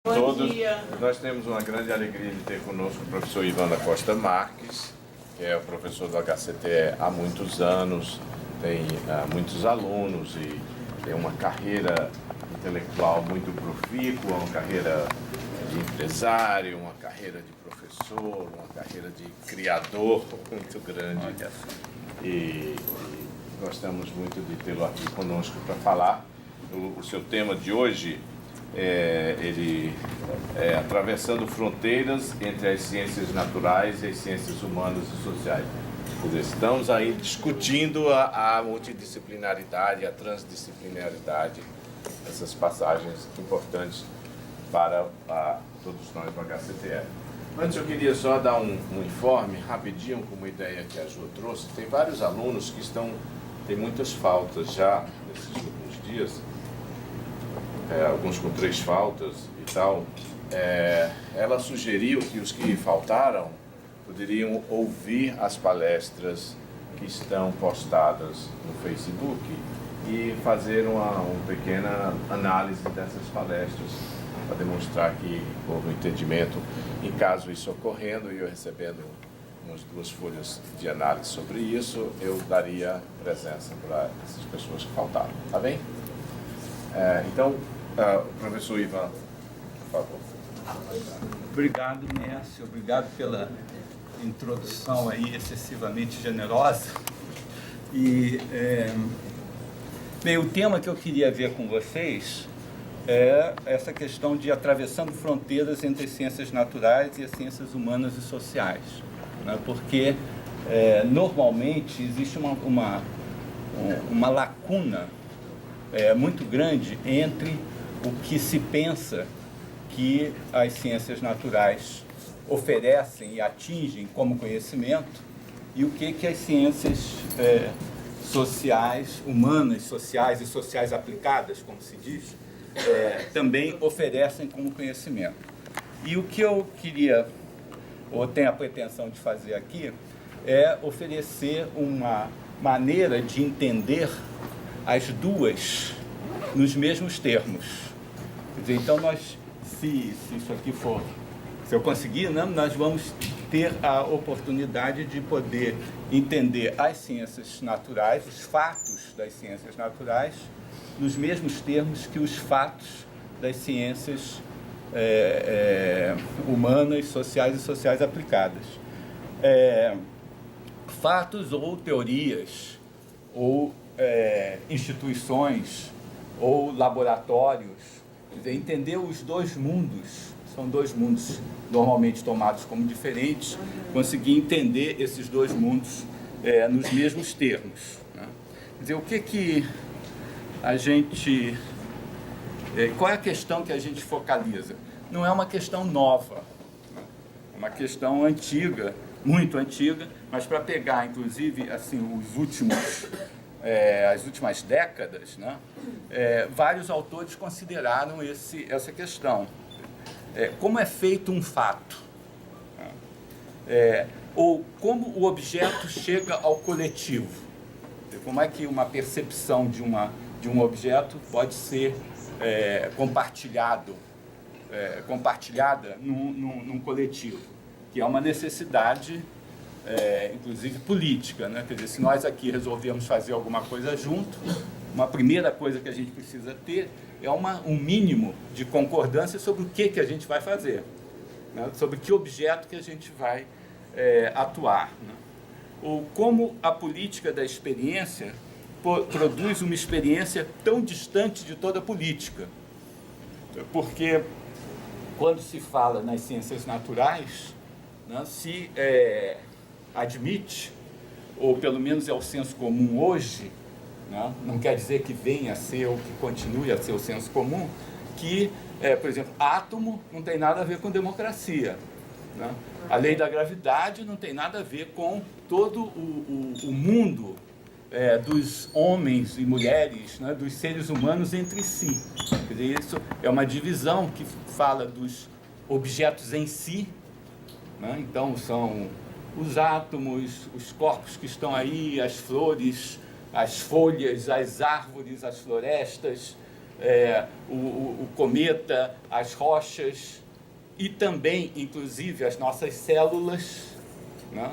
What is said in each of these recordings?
Todos, dia. nós temos uma grande alegria de ter conosco o professor Ivan da Costa Marques, que é o professor do HCTE há muitos anos, tem muitos alunos e tem uma carreira intelectual muito profícua, uma carreira de empresário, uma carreira de professor, uma carreira de criador muito grande. E gostamos muito de tê-lo aqui conosco para falar. O seu tema de hoje atravessando fronteiras entre as ciências naturais e as ciências humanas e sociais. Quer dizer, estamos aí discutindo a multidisciplinaridade, a transdisciplinaridade, essas passagens importantes para todos nós do HCTE. Antes eu queria só dar um informe rapidinho com uma ideia que a Ju trouxe. Tem vários alunos que têm muitas faltas já nesses últimos dias. Alguns com 3 faltas e tal. Ela sugeriu que os que faltaram poderiam ouvir as palestras que estão postadas no Facebook e fazer uma pequena análise dessas palestras para demonstrar que houve um entendimento. Em caso isso ocorrendo e eu recebendo umas 2 folhas de análise sobre isso, eu daria presença para essas pessoas que faltaram. Tá bem? Então, professor Ivan, por favor. Obrigado, Nécio. Obrigado pela introdução aí excessivamente generosa. E, bem, o tema que eu queria ver com vocês é essa questão de atravessando fronteiras entre as ciências naturais e as ciências humanas e sociais, né? Porque, normalmente, existe uma lacuna muito grande entre o que se pensa que as ciências naturais oferecem e atingem como conhecimento e o que as ciências sociais, humanas, sociais e sociais aplicadas, como se diz, também oferecem como conhecimento. E o que eu queria, ou tenho a pretensão de fazer aqui, é oferecer uma maneira de entender as duas nos mesmos termos. Quer dizer, então se isso aqui for, se eu conseguir, né, nós vamos ter a oportunidade de poder entender as ciências naturais, os fatos das ciências naturais, nos mesmos termos que os fatos das ciências humanas, sociais e sociais aplicadas. Fatos ou teorias, ou instituições, ou laboratórios. Quer dizer, entender os dois mundos, são 2 mundos normalmente tomados como diferentes, conseguir entender esses 2 mundos nos mesmos termos, né? Quer dizer, o que a gente... qual é a questão que a gente focaliza? Não é uma questão nova, né? É uma questão antiga, muito antiga, mas para pegar, inclusive, assim, as últimas décadas, né, vários autores consideraram essa questão. Como é feito um fato? Ou como o objeto chega ao coletivo? Como é que uma percepção de um objeto pode ser compartilhada num coletivo? Que é uma necessidade, inclusive política, né? Quer dizer, se nós aqui resolvemos fazer alguma coisa junto, uma primeira coisa que a gente precisa ter é um mínimo de concordância sobre o que a gente vai fazer, né? Sobre que objeto que a gente vai atuar, né? Ou como a política da experiência produz uma experiência tão distante de toda a política. Porque quando se fala nas ciências naturais, né, se admite, ou pelo menos é o senso comum hoje, né, não quer dizer que venha a ser ou que continue a ser o senso comum, que, por exemplo, átomo não tem nada a ver com democracia, né? A lei da gravidade não tem nada a ver com todo o mundo dos homens e mulheres, né, dos seres humanos entre si. Quer dizer, isso é uma divisão que fala dos objetos em si, né? Então são os átomos, os corpos que estão aí, as flores, as folhas, as árvores, as florestas, o cometa, as rochas e também, inclusive, as nossas células, né?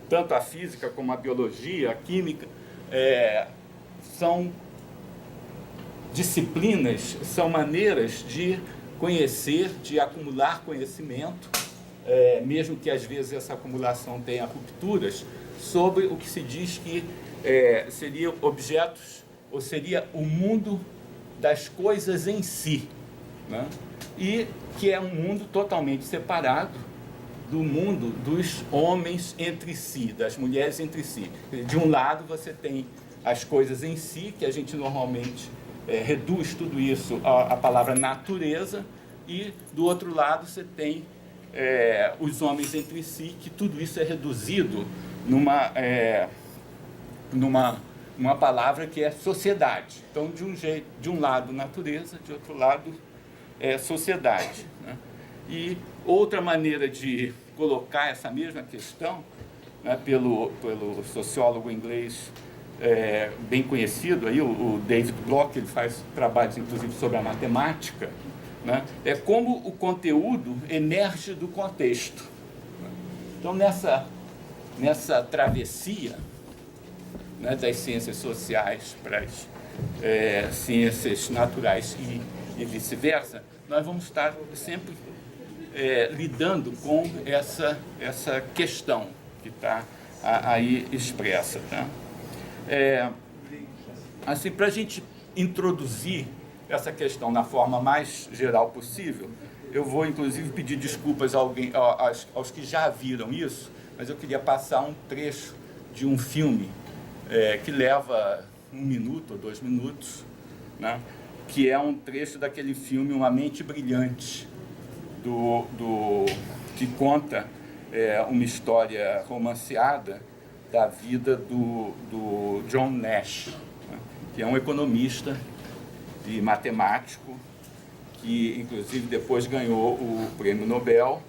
Tanto a física como a biologia, a química, são disciplinas, são maneiras de conhecer, de acumular conhecimento, mesmo que às vezes essa acumulação tenha rupturas, sobre o que se diz que seriam objetos, ou seria o mundo das coisas em si, né? E que é um mundo totalmente separado do mundo dos homens entre si, das mulheres entre si. De um lado você tem as coisas em si, que a gente normalmente reduz tudo isso à palavra natureza, e do outro lado você tem os homens entre si, que tudo isso é reduzido numa palavra que é sociedade. Então, de um lado natureza, de outro lado sociedade, né? E outra maneira de colocar essa mesma questão, né, pelo sociólogo inglês bem conhecido, aí, o David Block, ele faz trabalhos inclusive sobre a matemática, né, é como o conteúdo emerge do contexto. Então, nessa travessia, né, das ciências sociais para as ciências naturais e vice-versa, nós vamos estar sempre lidando com essa questão que está aí expressa. Tá? Assim, para a gente introduzir essa questão na forma mais geral possível, eu vou, inclusive, pedir desculpas aos que já viram isso, mas eu queria passar um trecho de um filme que leva 1 minuto ou 2 minutos, né? Que é um trecho daquele filme Uma Mente Brilhante, que conta uma história romanceada da vida do John Nash, né? Que é um economista e matemático, que inclusive depois ganhou o Prêmio Nobel,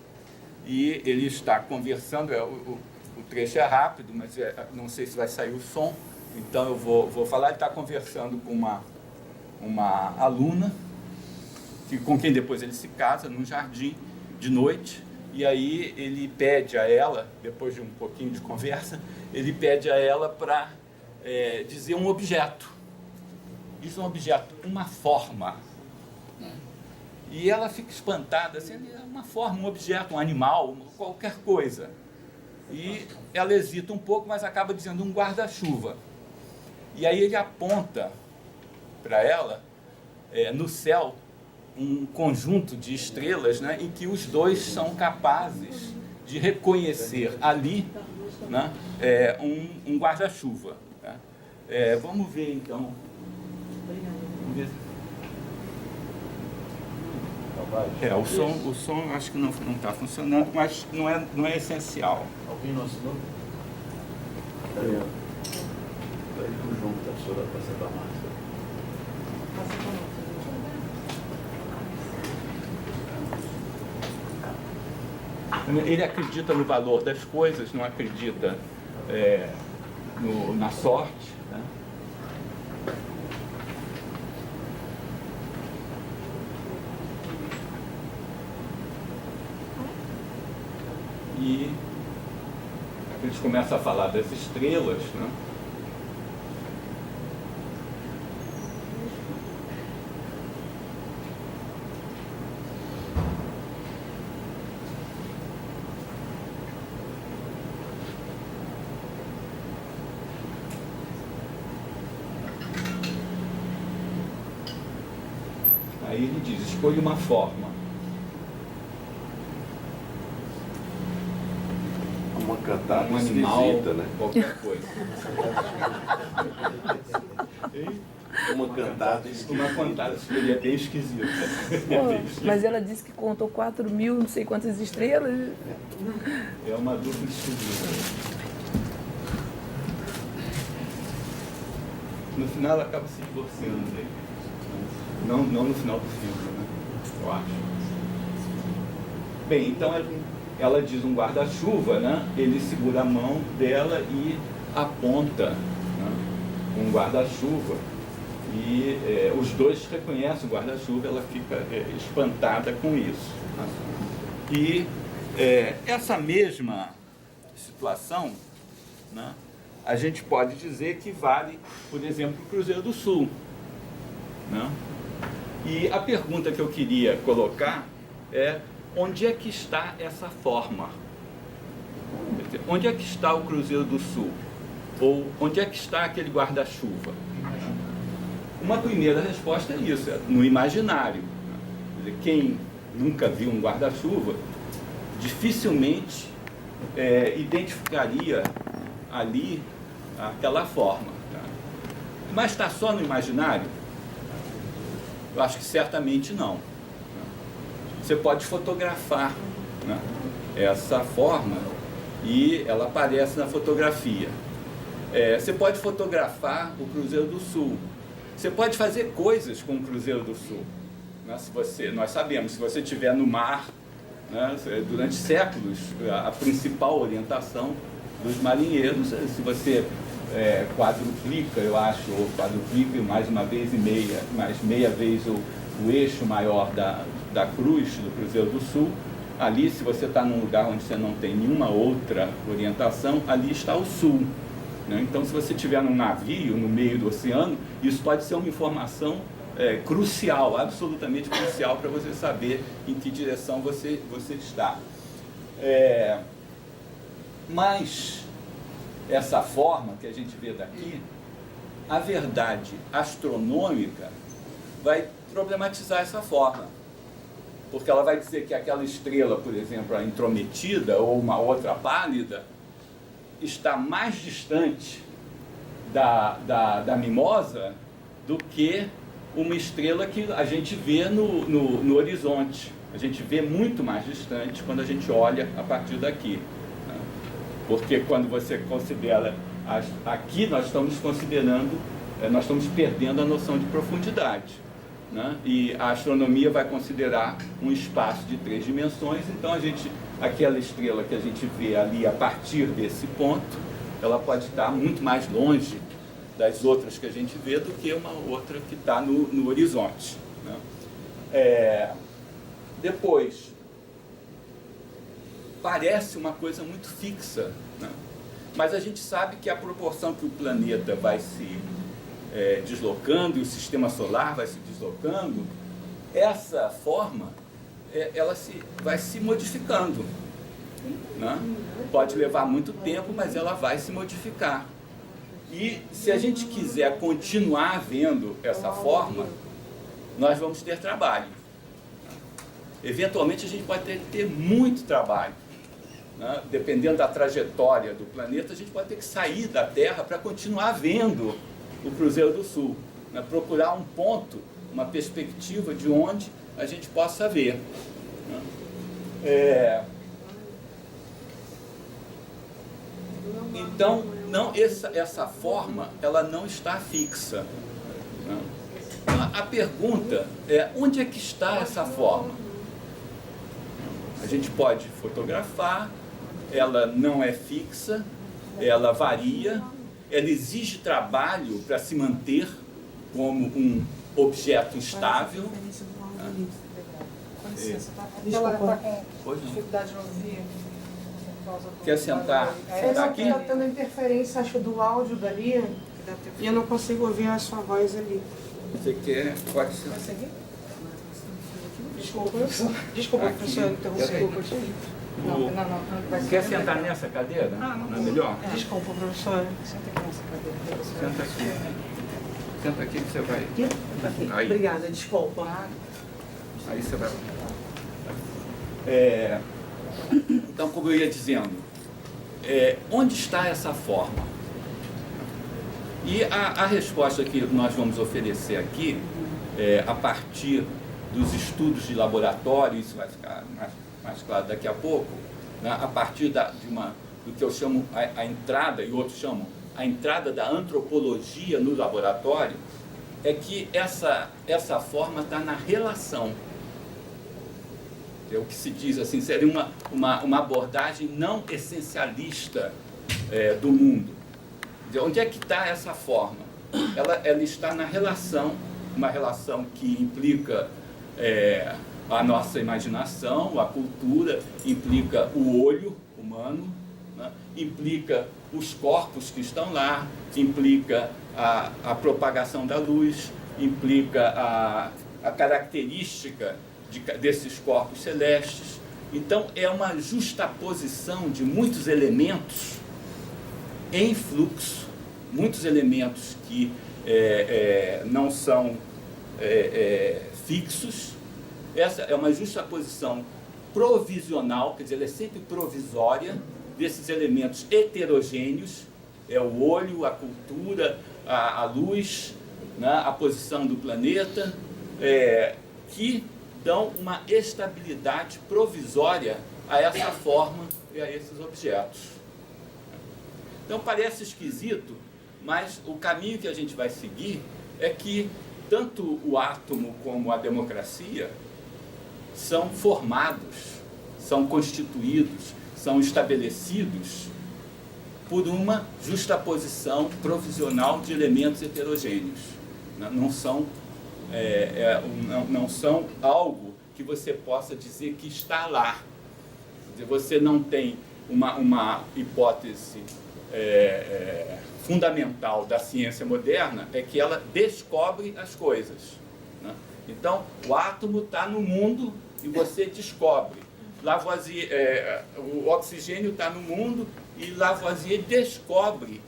e ele está conversando, o trecho é rápido, mas não sei se vai sair o som, então eu vou falar. Ele está conversando com uma aluna, com quem depois ele se casa num jardim de noite, e aí ele pede a ela, depois de um pouquinho de conversa, ele pede a ela para dizer um objeto. Isso é um objeto, uma forma. E ela fica espantada, assim, uma forma, um objeto, um animal, qualquer coisa. E ela hesita um pouco, mas acaba dizendo um guarda-chuva. E aí ele aponta para ela, no céu, um conjunto de estrelas, né, em que os dois são capazes de reconhecer ali, né, um guarda-chuva. Tá? Vamos ver, então. Vamos ver. O som acho que não está funcionando, mas não é essencial. Alguém não assinou? Daí o João está chorando para sentar a máscara. Ele acredita no valor das coisas, não acredita na sorte. Né? E a gente começa a falar das estrelas, né? Aí ele diz, escolha uma forma. Uma cantada um animal, esquisita, né? Qualquer coisa. Uma cantada esquisita. Uma cantada, seria bem esquisita. Mas ela disse que contou 4.000, não sei quantas estrelas. É uma dupla esquisita. No final ela acaba se divorciando dele. Não no final do filme, né? Eu acho. Bem, então ela diz um guarda-chuva, né? Ele segura a mão dela e aponta, né, um guarda-chuva. E os dois reconhecem o guarda-chuva, ela fica espantada com isso. Né? E essa mesma situação, né, a gente pode dizer que vale, por exemplo, o Cruzeiro do Sul. Né? E a pergunta que eu queria colocar é: onde é que está essa forma? Onde é que está o Cruzeiro do Sul? Ou onde é que está aquele guarda-chuva? Uma primeira resposta é isso, é no imaginário. Quer dizer, quem nunca viu um guarda-chuva dificilmente identificaria ali aquela forma. Tá? Mas está só no imaginário? Eu acho que certamente não. Você pode fotografar, né, essa forma e ela aparece na fotografia. Você pode fotografar o Cruzeiro do Sul. Você pode fazer coisas com o Cruzeiro do Sul. Né? Nós sabemos, se você estiver no mar, né, durante séculos, a principal orientação dos marinheiros, se você quadruplica, eu acho, ou quadruplica mais uma vez e meia, mais meia vez o eixo maior da cruz do Cruzeiro do Sul, ali, se você está num lugar onde você não tem nenhuma outra orientação, ali está o sul. Né? Então, se você estiver num navio no meio do oceano, isso pode ser uma informação crucial, absolutamente crucial, para você saber em que direção você está. Mas essa forma que a gente vê daqui, a verdade astronômica vai problematizar essa forma. Porque ela vai dizer que aquela estrela, por exemplo, a intrometida ou uma outra pálida, está mais distante da mimosa do que uma estrela que a gente vê no horizonte. A gente vê muito mais distante quando a gente olha a partir daqui. Né? Porque quando você considera, aqui nós estamos considerando, nós estamos perdendo a noção de profundidade. Né? E a astronomia vai considerar um espaço de 3 dimensões, então aquela estrela que a gente vê ali a partir desse ponto, ela pode estar muito mais longe das outras que a gente vê do que uma outra que está no horizonte. Né? Depois, parece uma coisa muito fixa, né? Mas a gente sabe que a proporção que o planeta vai se deslocando e o sistema solar vai se deslocando, essa forma ela vai se modificando. Né? Pode levar muito tempo, mas ela vai se modificar. E se a gente quiser continuar vendo essa forma, nós vamos ter trabalho. Eventualmente a gente pode ter muito trabalho. Né? Dependendo da trajetória do planeta, a gente pode ter que sair da Terra para continuar vendo o Cruzeiro do Sul, né? Procurar um ponto, uma perspectiva de onde a gente possa ver. Né? Então, essa forma, ela não está fixa. Né? A pergunta é: onde é que está essa forma? A gente pode fotografar, ela não é fixa, ela varia, ela exige trabalho para se manter como um objeto estável. Com licença, tá? Ela está com dificuldade de ouvir. Quer sentar? Sentar aqui? Está tendo interferência, acho, do áudio dali, e eu não consigo ouvir a sua voz ali. Você quer? Pode ser. Vai seguir? Desculpa, professor, interromper. Não. Quer sentar nessa cadeira? Não é melhor? Desculpa, professor. Senta aqui nessa cadeira. Senta aqui. Senta aqui que você vai. Aí. Obrigada, desculpa. Aí você vai. Então, como eu ia dizendo, onde está essa forma? E a resposta que nós vamos oferecer aqui, a partir dos estudos de laboratório, isso vai ficar mais claro daqui a pouco, né? A partir do que eu chamo a entrada, e outros chamam a entrada da antropologia no laboratório, é que essa forma está na relação. É o que se diz assim, seria uma abordagem não essencialista do mundo. Onde é que está essa forma? ela está na relação, uma relação que implica a nossa imaginação, a cultura, implica o olho humano, né? Implica os corpos que estão lá, implica a propagação da luz, implica a característica desses corpos celestes. Então, é uma justaposição de muitos elementos em fluxo, muitos elementos que não são fixos. Essa é uma justaposição provisional, quer dizer, ela é sempre provisória, desses elementos heterogêneos, é o olho, a cultura, a luz, né, a posição do planeta, que dão uma estabilidade provisória a essa forma e a esses objetos. Então parece esquisito, mas o caminho que a gente vai seguir é que tanto o átomo como a democracia são formados, são constituídos, são estabelecidos por uma justaposição provisional de elementos heterogêneos. Não são algo que você possa dizer que está lá. Quer dizer, você não tem uma hipótese fundamental da ciência moderna, é que ela descobre as coisas, né? Então, o átomo está no mundo e você descobre. Lavoisier, o oxigênio está no mundo e Lavoisier descobre,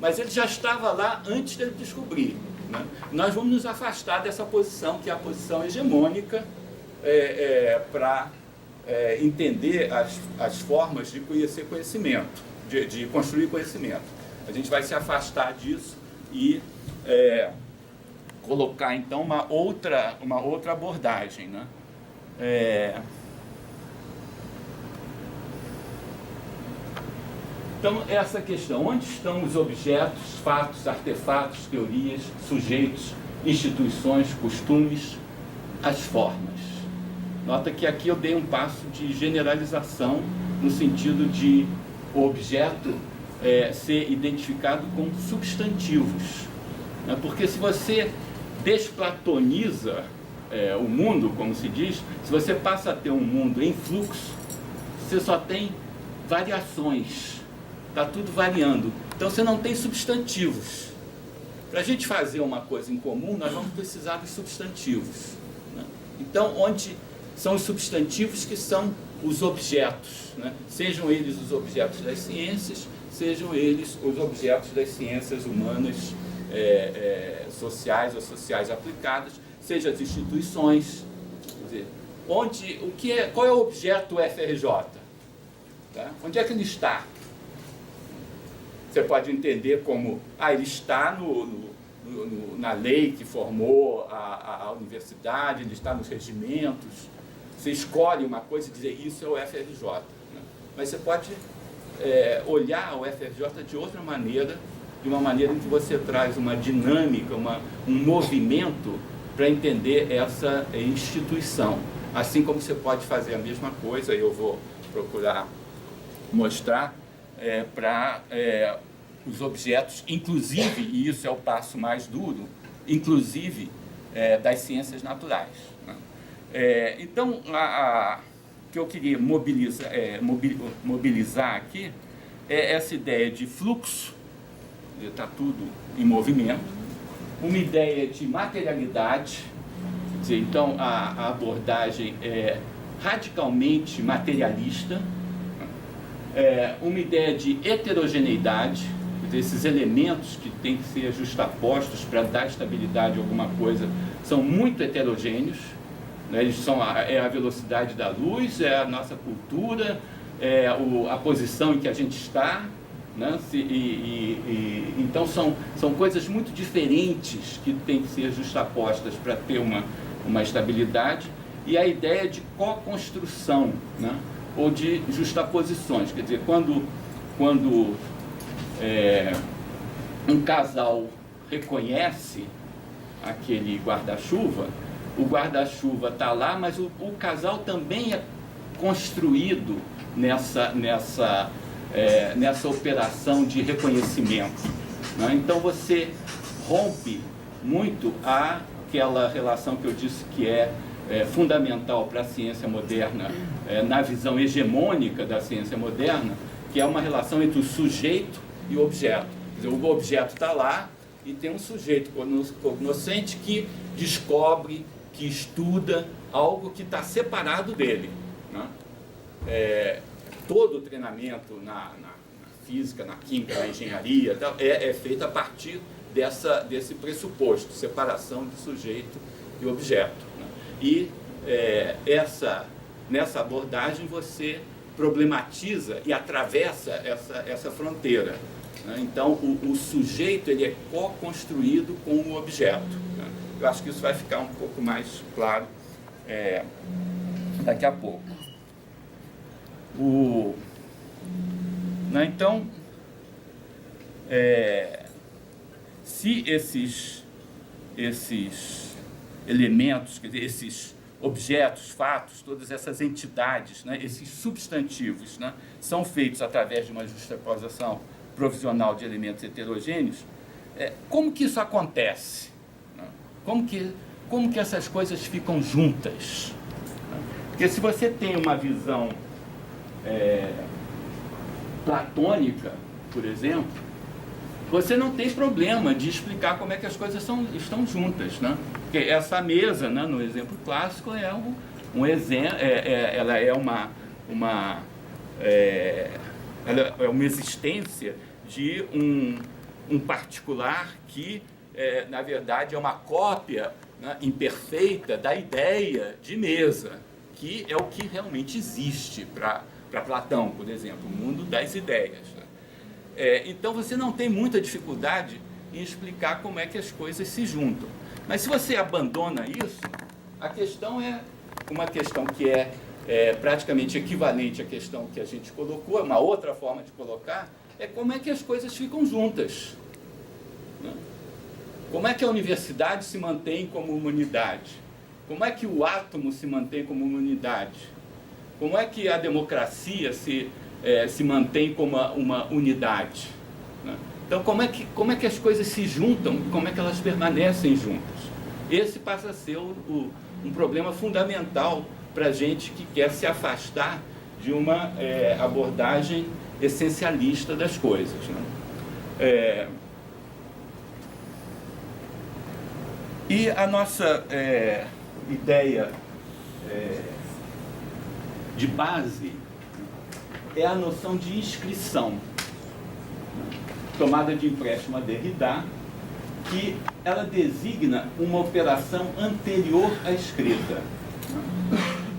mas ele já estava lá antes dele descobrir, né? Nós vamos nos afastar dessa posição, que é a posição hegemônica, para entender as formas de conhecer conhecimento, de construir conhecimento. A gente vai se afastar disso e colocar, então, uma outra abordagem, né? Então, essa questão, onde estão os objetos, fatos, artefatos, teorias, sujeitos, instituições, costumes, as formas? Nota que aqui eu dei um passo de generalização no sentido de o objeto ser identificado com substantivos, né? Porque se você desplatoniza o mundo, como se diz, se você passa a ter um mundo em fluxo, você só tem variações, está tudo variando. Então você não tem substantivos. Para a gente fazer uma coisa em comum, nós vamos precisar dos substantivos, né? Então, onde são os substantivos que são os objetos, né? Sejam eles os objetos das ciências, sejam eles os objetos das ciências humanas, sociais ou sociais aplicadas, sejam as instituições. Quer dizer, qual é o objeto FRJ? Tá? Onde é que ele está? Você pode entender como, ele está na lei que formou a universidade, ele está nos regimentos. Você escolhe uma coisa e dizer, isso é o FRJ. Né? Mas você pode olhar o FRJ de outra maneira, de uma maneira em que você traz uma dinâmica, um movimento para entender essa instituição. Assim como você pode fazer a mesma coisa, eu vou procurar mostrar, para os objetos, inclusive, e isso é o passo mais duro, inclusive das ciências naturais, né? Então, o que eu queria mobilizar aqui é essa ideia de fluxo, está tudo em movimento, uma ideia de materialidade, quer dizer, então a abordagem é radicalmente materialista, uma ideia de heterogeneidade, esses elementos que têm que ser justapostos para dar estabilidade a alguma coisa são muito heterogêneos, né? Eles são a velocidade da luz, é a nossa cultura, a posição em que a gente está, né? Então são coisas muito diferentes que têm que ser justapostas para ter uma estabilidade, e a ideia de co-construção, né? Ou de justaposições, quer dizer, quando um casal reconhece aquele guarda-chuva, o guarda-chuva está lá, mas o casal também é construído nessa operação de reconhecimento, né? Então você rompe muito aquela relação que eu disse que é fundamental para a ciência moderna, na visão hegemônica da ciência moderna, que é uma relação entre o sujeito e o objeto. Quer dizer, o objeto está lá e tem um sujeito cognoscente que descobre, que estuda algo que está separado dele, né? Todo o treinamento na física, na química, na engenharia, é feito a partir desse pressuposto, separação de sujeito e objeto, né? E nessa abordagem você problematiza e atravessa essa fronteira, né? Então, o sujeito ele é co-construído com o objeto, né? Eu acho que isso vai ficar um pouco mais claro daqui a pouco. Né? Então, se esses elementos, quer dizer, esses objetos, fatos, todas essas entidades, né, esses substantivos, né, são feitos através de uma justaposição provisional de elementos heterogêneos, como que isso acontece? Né? Como que essas coisas ficam juntas? Né? Porque se você tem uma visão platônica, por exemplo, você não tem problema de explicar como é que as coisas estão juntas, né? Porque essa mesa, né, no exemplo clássico, é ela é uma existência de um particular que, na verdade, é uma cópia, né, imperfeita da ideia de mesa, que é o que realmente existe para Platão, por exemplo, o mundo das ideias, né? Então você não tem muita dificuldade em explicar como é que as coisas se juntam. Mas se você abandona isso, a questão é uma questão que é praticamente equivalente à questão que a gente colocou, uma outra forma de colocar, é como é que as coisas ficam juntas, né? Como é que a universidade se mantém como uma unidade? Como é que o átomo se mantém como uma unidade? Como é que a democracia se mantém como uma unidade, né? Então, como é que as coisas se juntam e como é que elas permanecem juntas? Esse passa a ser um problema fundamental para a gente que quer se afastar de uma abordagem essencialista das coisas, né? E a nossa ideia de base é a noção de inscrição, tomada de empréstimo a Derrida, que ela designa uma operação anterior à escrita.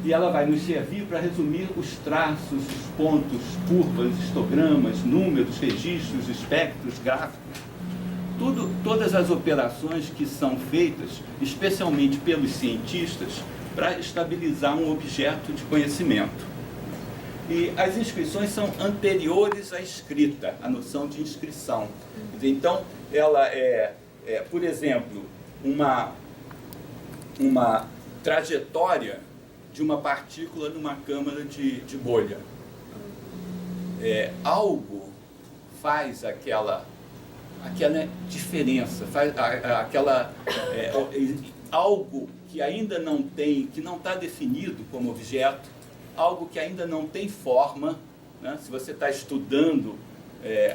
E ela vai nos servir para resumir os traços, os pontos, curvas, histogramas, números, registros, espectros, gráficos. Todas as operações que são feitas, especialmente pelos cientistas, para estabilizar um objeto de conhecimento. E as inscrições são anteriores à escrita, a noção de inscrição. Então, ela por exemplo, uma trajetória de uma partícula numa câmara de bolha. Algo faz aquela diferença, faz algo que ainda não tem, que não está definido como objeto, algo que ainda não tem forma, né? Se você está estudando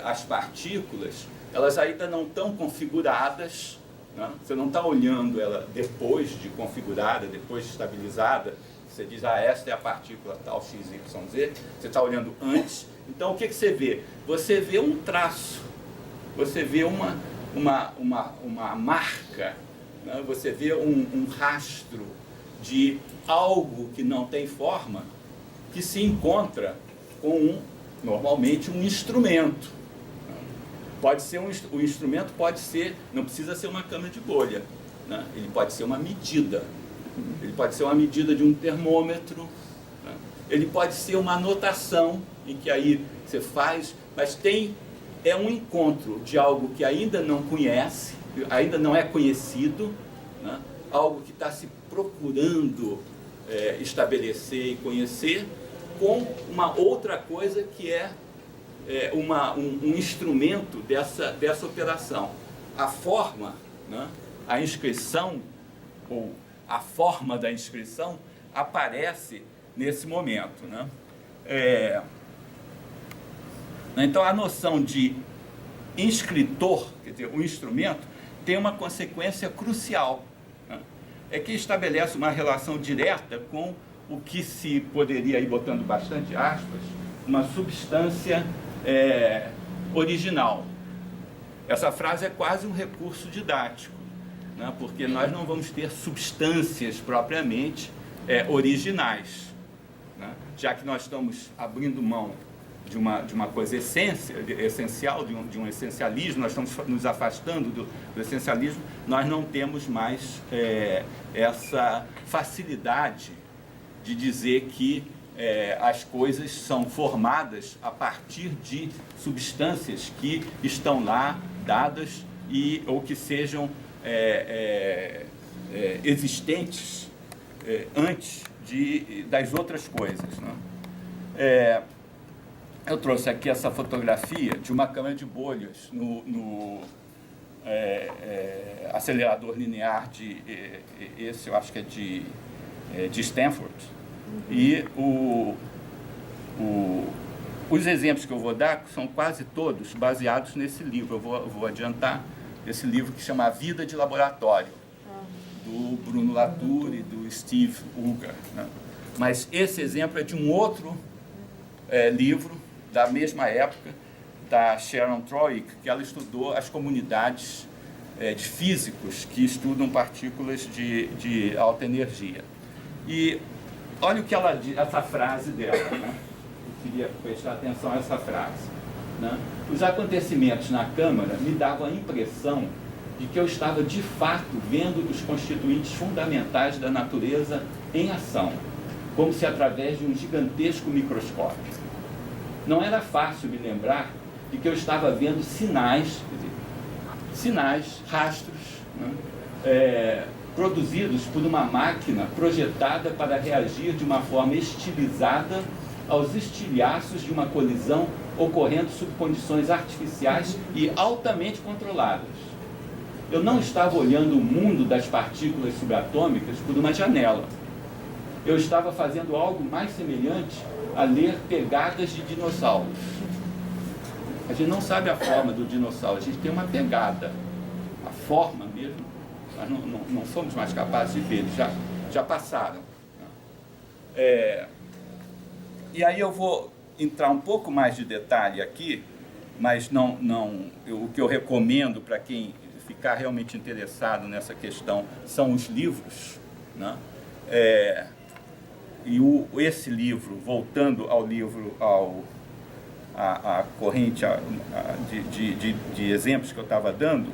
as partículas, elas ainda não estão configuradas, né? Você não está olhando ela depois de configurada, depois de estabilizada, você diz, esta é a partícula tal, x, y, z, você está olhando antes. Então, o que você vê? Você vê um traço, você vê uma marca, né? Você vê um rastro de algo que não tem forma, que se encontra com, normalmente, um instrumento. Pode ser o instrumento pode ser, não precisa ser uma câmara de bolha, né? Ele pode ser uma medida. Ele pode ser uma medida de um termômetro, né? Ele pode ser uma anotação, em que aí você faz, mas é um encontro de algo que ainda não conhece, ainda não é conhecido, né? Algo que está se procurando estabelecer e conhecer, com uma outra coisa que é um instrumento dessa operação. a forma, né, a inscrição, ou a forma da inscrição, aparece nesse momento, né? Então, a noção de inscritor, quer dizer, o instrumento, tem uma consequência crucial, né? É que estabelece uma relação direta com o que se poderia, ir botando bastante aspas, uma substância original. Essa frase é quase um recurso didático, né? Porque nós não vamos ter substâncias propriamente originais, né? Já que nós estamos abrindo mão de uma coisa essencial, de um essencialismo, nós estamos nos afastando do essencialismo, nós não temos mais essa facilidade de dizer que as coisas são formadas a partir de substâncias que estão lá dadas ou que sejam existentes antes das outras coisas, né? Eu trouxe aqui essa fotografia de uma câmara de bolhas no acelerador linear esse eu acho que é de Stanford. E os exemplos que eu vou dar são quase todos baseados nesse livro. Eu vou adiantar esse livro que chama A Vida de Laboratório, do Bruno Latour e do Steve Unger, né? Mas esse exemplo é de um outro livro da mesma época, da Sharon Troick, que ela estudou as comunidades de físicos que estudam partículas de alta energia. E olha o que ela diz, essa frase dela, né? Eu queria prestar atenção a essa frase, né? Os acontecimentos na Câmara me davam a impressão de que eu estava de fato vendo os constituintes fundamentais da natureza em ação, como se através de um gigantesco microscópio. Não era fácil me lembrar de que eu estava vendo sinais, rastros, né? Produzidos por uma máquina projetada para reagir de uma forma estilizada aos estilhaços de uma colisão ocorrendo sob condições artificiais e altamente controladas. Eu não estava olhando o mundo das partículas subatômicas por uma janela. Eu estava fazendo algo mais semelhante a ler pegadas de dinossauros. A gente não sabe a forma do dinossauro, a gente tem uma pegada. A forma mesmo, nós não somos mais capazes de ver, já passaram. E aí eu vou entrar um pouco mais de detalhe aqui, mas o que eu recomendo para quem ficar realmente interessado nessa questão são os livros, né? Esse livro, voltando ao livro, a corrente de exemplos que eu estava dando,